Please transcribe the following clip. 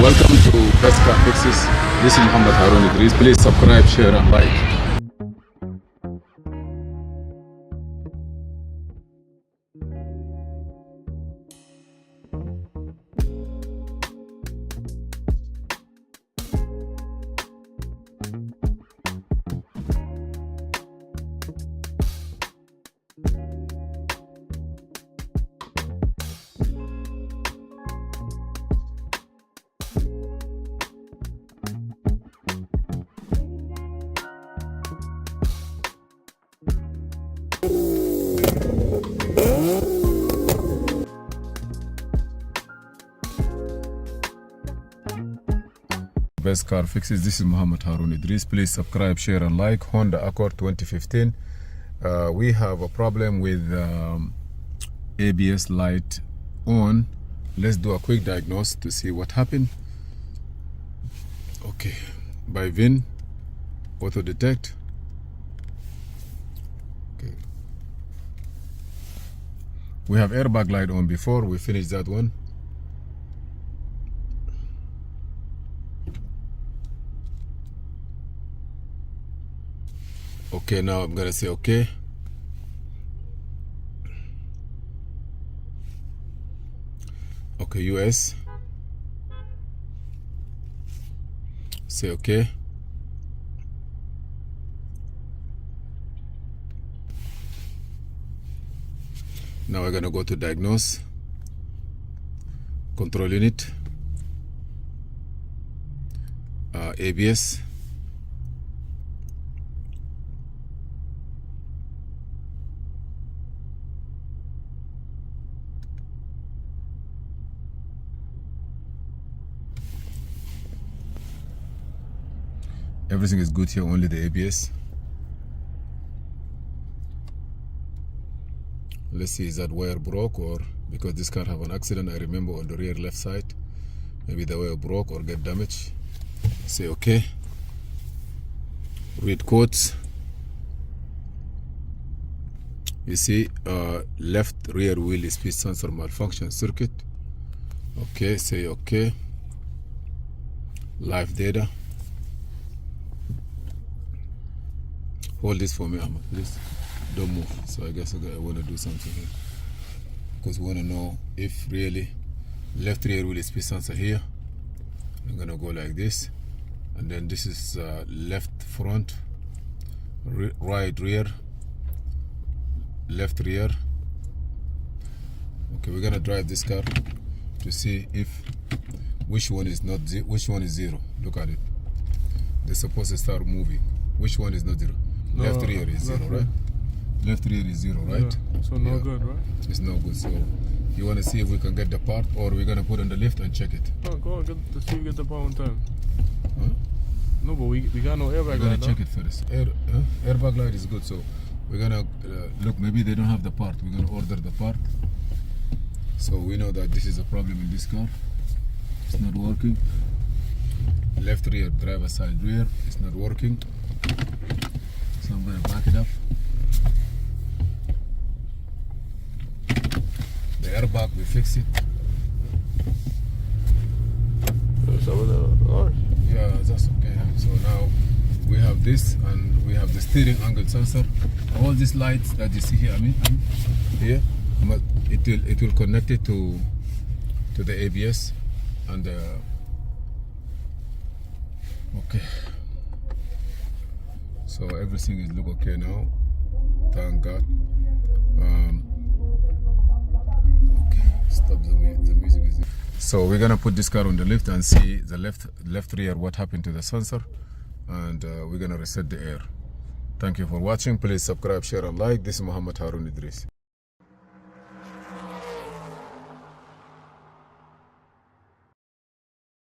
Welcome to Best Car Fixes. This is Mohamed Harun Idris. Please subscribe, share and like. Best Car Fixes. This is Mohamed Harun Idris. Please subscribe, share and like. Honda Accord 2015. We have a problem with ABS light on. Let's do a quick diagnosis to see what happened. Okay, by VIN, auto detect. Okay, we have airbag light on before. We finished that one. Okay, now I'm gonna say okay. Okay, US. Say okay. Now we're gonna go to diagnose. Control unit. ABS. Everything is good here, only the ABS. Let's see, is that wire broke, or because this car have an accident, I remember on the rear left side, maybe the wire broke or get damaged. Say okay. Read codes. You see left rear wheel speed sensor malfunction circuit. Okay, say okay. Live data. Hold this for me, Ahmed, please. Don't move. So I guess I want to do something here, because we want to know if really left rear wheel speed sensor here. I'm gonna go like this, and then this is left front, right rear, left rear. Okay, we're gonna drive this car to see if which one is not which one is zero. Look at it. They're supposed to start moving. Which one is not zero? Left rear is zero, right? Left rear is zero, right? Yeah, so no good, right? It's no good. So you want to see if we can get the part, or we're gonna put on the lift and check it. No, go on, let's see if we get the part on time. Huh? No, but we got no airbag light. We're gonna check it first. Airbag light is good, so we're gonna look. Maybe they don't have the part. We're gonna order the part. So we know that this is a problem in this car. It's not working. Left rear, driver side rear, it's not working. So I'm gonna back it up. The airbag, we fix it. Yeah, that's okay. So now we have this, and we have the steering angle sensor. All these lights that you see here, here, it will connect it to the ABS and okay. So everything is look okay now. Thank God. Okay, stop the music. So we're gonna put this car on the lift and see the left rear what happened to the sensor, and we're gonna reset the air. Thank you for watching. Please subscribe, share and like. This is Mohamed Harun Idris.